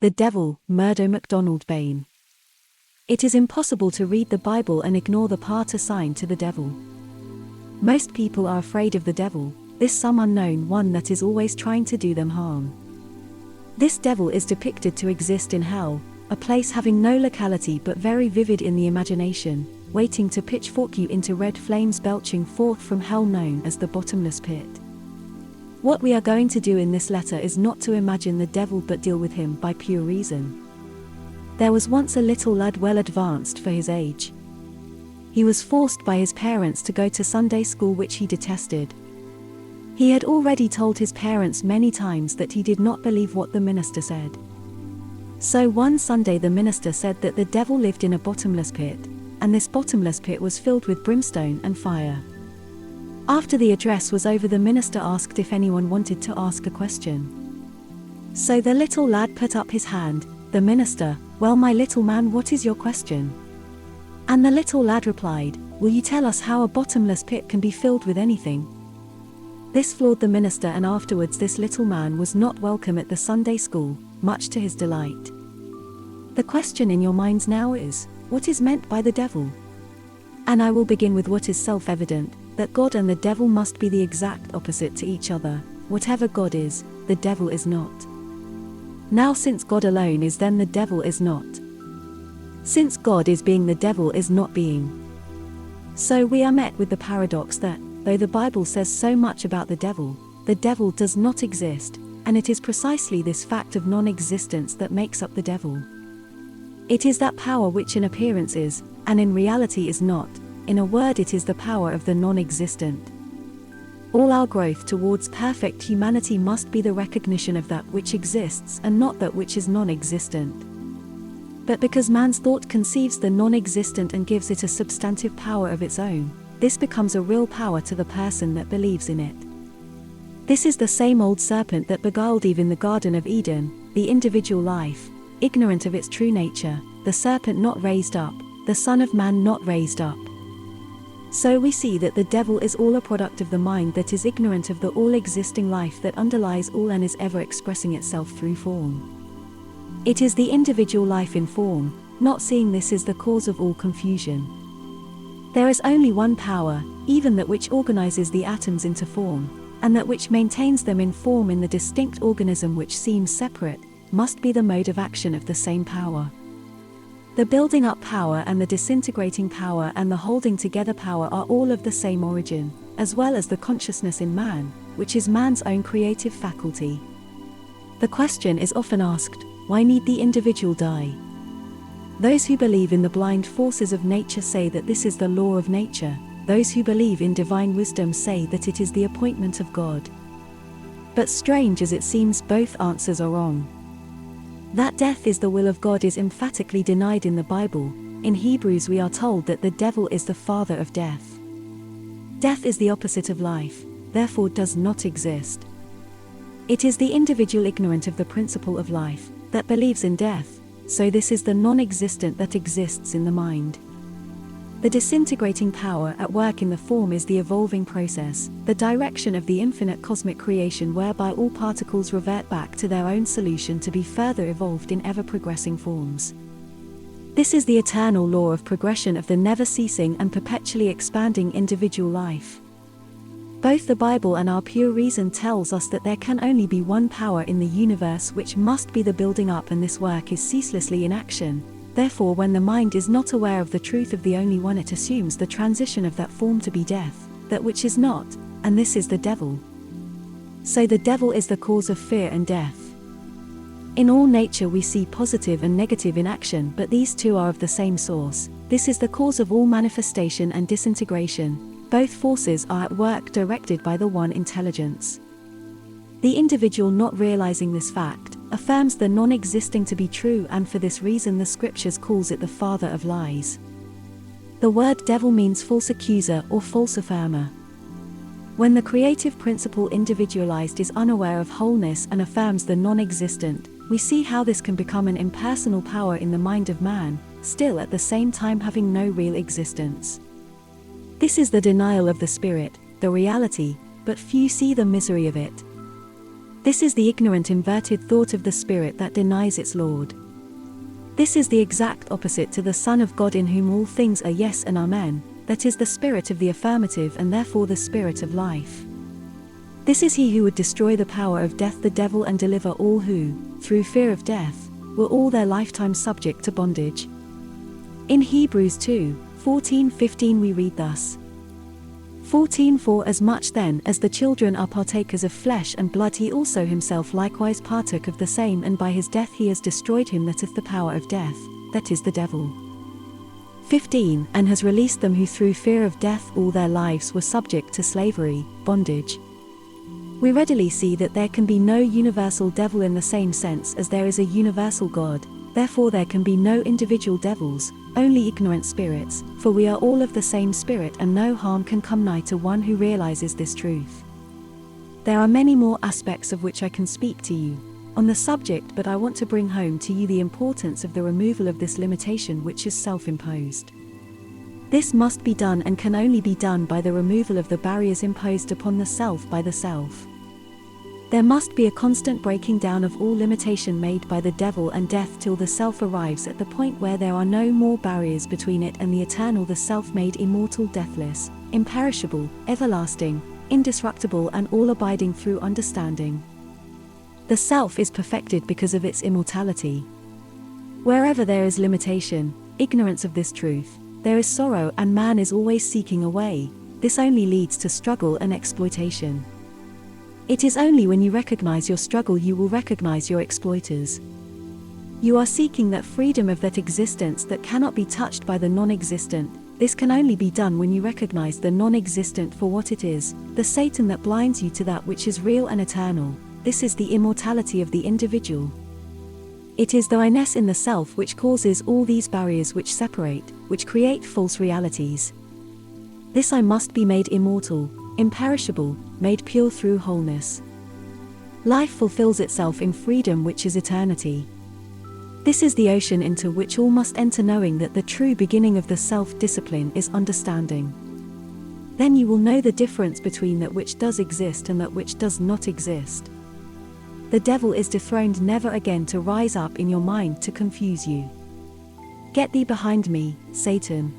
The devil, Murdo MacDonald-Bayne. It is impossible to read the Bible and ignore the part assigned to the devil. Most people are afraid of the devil, this some unknown one that is always trying to do them harm. This devil is depicted to exist in hell, a place having no locality but very vivid in the imagination, waiting to pitchfork you into red flames belching forth from hell, known as the bottomless pit. What we are going to do in this letter is not to imagine the devil but deal with him by pure reason. There was once a little lad well advanced for his age. He was forced by his parents to go to Sunday school, which he detested. He had already told his parents many times that he did not believe what the minister said. So one Sunday the minister said that the devil lived in a bottomless pit, and this bottomless pit was filled with brimstone and fire. After the address was over, the minister asked if anyone wanted to ask a question. So the little lad put up his hand. The minister, "Well, my little man, what is your question?" And the little lad replied, "Will you tell us how a bottomless pit can be filled with anything?" This floored the minister, and afterwards this little man was not welcome at the Sunday school, much to his delight. The question in your minds now is, what is meant by the devil? And I will begin with what is self-evident, that God and the devil must be the exact opposite to each other. Whatever God is, the devil is not. Now since God alone is, then the devil is not. Since God is being, the devil is not being. So we are met with the paradox that, though the Bible says so much about the devil does not exist, and it is precisely this fact of non-existence that makes up the devil. It is that power which in appearance is, and in reality is not. In a word, it is the power of the non-existent. All our growth towards perfect humanity must be the recognition of that which exists and not that which is non-existent. But because man's thought conceives the non-existent and gives it a substantive power of its own, this becomes a real power to the person that believes in it. This is the same old serpent that beguiled Eve in the Garden of Eden, the individual life, ignorant of its true nature, the serpent not raised up, the Son of Man not raised up. So we see that the devil is all a product of the mind that is ignorant of the all-existing life that underlies all and is ever expressing itself through form. It is the individual life in form, not seeing this is the cause of all confusion. There is only one power, even that which organizes the atoms into form, and that which maintains them in form in the distinct organism which seems separate, must be the mode of action of the same power. The building up power and the disintegrating power and the holding together power are all of the same origin, as well as the consciousness in man, which is man's own creative faculty. The question is often asked, why need the individual die? Those who believe in the blind forces of nature say that this is the law of nature. Those who believe in divine wisdom say that it is the appointment of God. But strange as it seems, both answers are wrong. That death is the will of God is emphatically denied in the Bible. In Hebrews we are told that the devil is the father of death. Death is the opposite of life, therefore does not exist. It is the individual ignorant of the principle of life, that believes in death, so this is the non-existent that exists in the mind. The disintegrating power at work in the form is the evolving process, the direction of the infinite cosmic creation whereby all particles revert back to their own solution to be further evolved in ever-progressing forms. This is the eternal law of progression of the never-ceasing and perpetually expanding individual life. Both the Bible and our pure reason tells us that there can only be one power in the universe which must be the building up, and this work is ceaselessly in action. Therefore, when the mind is not aware of the truth of the only one, it assumes the transition of that form to be death, that which is not, and this is the devil. So the devil is the cause of fear and death. In all nature we see positive and negative in action, but these two are of the same source. This is the cause of all manifestation and disintegration. Both forces are at work directed by the one intelligence. The individual, not realizing this fact, affirms the non-existing to be true, and for this reason the scriptures calls it the father of lies. The word devil means false accuser or false affirmer. When the creative principle individualized is unaware of wholeness and affirms the non-existent, we see how this can become an impersonal power in the mind of man, still at the same time having no real existence. This is the denial of the spirit, the reality, but few see the misery of it. This is the ignorant inverted thought of the spirit that denies its Lord. This is the exact opposite to the Son of God in whom all things are yes and amen, that is the spirit of the affirmative and therefore the spirit of life. This is he who would destroy the power of death, the devil, and deliver all who, through fear of death, were all their lifetime subject to bondage. In Hebrews 2:14-15 we read thus. 14 For as much then as the children are partakers of flesh and blood, he also himself likewise partook of the same, and by his death he has destroyed him that hath the power of death, that is the devil. 15 And has released them who through fear of death all their lives were subject to slavery, bondage. We readily see that there can be no universal devil in the same sense as there is a universal God, therefore there can be no individual devils, only ignorant spirits, for we are all of the same spirit and no harm can come nigh to one who realizes this truth. There are many more aspects of which I can speak to you on the subject, but I want to bring home to you the importance of the removal of this limitation which is self-imposed. This must be done and can only be done by the removal of the barriers imposed upon the self by the self. There must be a constant breaking down of all limitation made by the devil and death till the self arrives at the point where there are no more barriers between it and the eternal, the self-made immortal, deathless, imperishable, everlasting, indestructible, and all abiding through understanding. The self is perfected because of its immortality. Wherever there is limitation, ignorance of this truth, there is sorrow, and man is always seeking a way. This only leads to struggle and exploitation. It is only when you recognize your struggle you will recognize your exploiters. You are seeking that freedom of that existence that cannot be touched by the non-existent. This can only be done when you recognize the non-existent for what it is, the Satan that blinds you to that which is real and eternal. This is the immortality of the individual. It is the I-ness in the self which causes all these barriers which separate, which create false realities. This I must be made immortal, imperishable, made pure through wholeness. Life fulfills itself in freedom which is eternity. This is the ocean into which all must enter, knowing that the true beginning of the self-discipline is understanding. Then you will know the difference between that which does exist and that which does not exist. The devil is dethroned, never again to rise up in your mind to confuse you. Get thee behind me, Satan.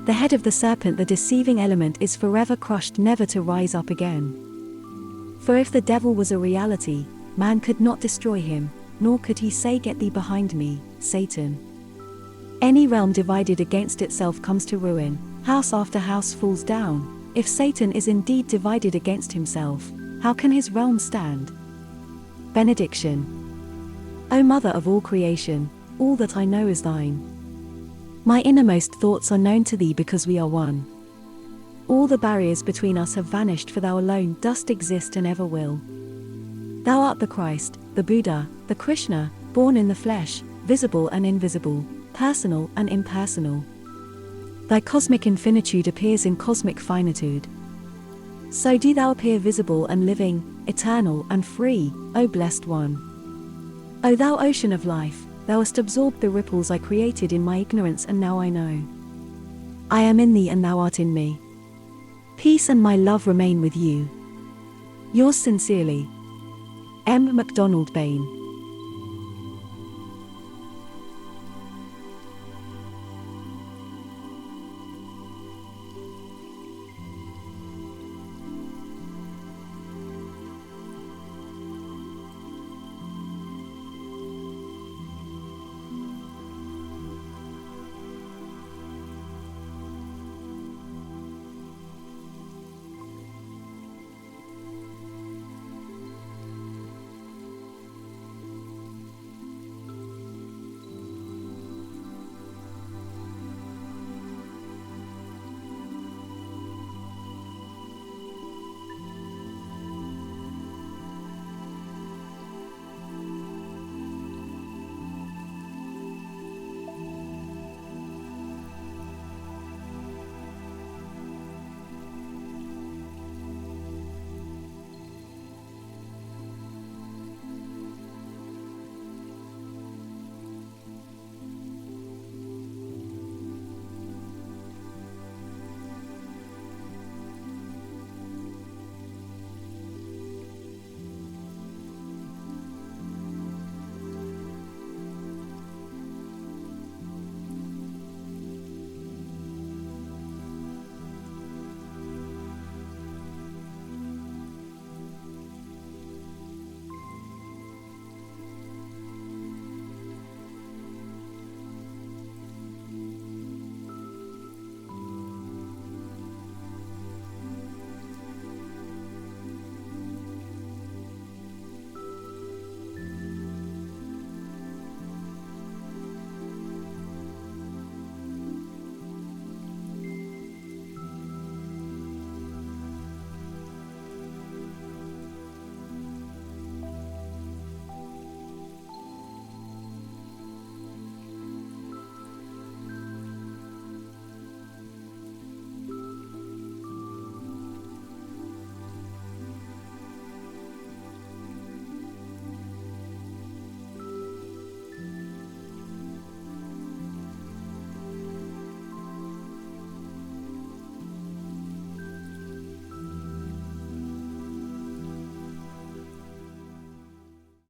The head of the serpent, the deceiving element, is forever crushed, never to rise up again. For if the devil was a reality, man could not destroy him, nor could he say, Get thee behind me, Satan. Any realm divided against itself comes to ruin, house after house falls down. If Satan is indeed divided against himself, how can his realm stand? Benediction. O Mother of all creation, all that I know is thine. My innermost thoughts are known to thee because we are one. All the barriers between us have vanished, for thou alone dost exist and ever will. Thou art the Christ, the Buddha, the Krishna, born in the flesh, visible and invisible, personal and impersonal. Thy cosmic infinitude appears in cosmic finitude. So do thou appear visible and living, eternal and free, O Blessed One. O thou ocean of life, thou hast absorbed the ripples I created in my ignorance, and now I know. I am in thee and thou art in me. Peace and my love remain with you. Yours sincerely, 𝗦 MacDonald-Bayne.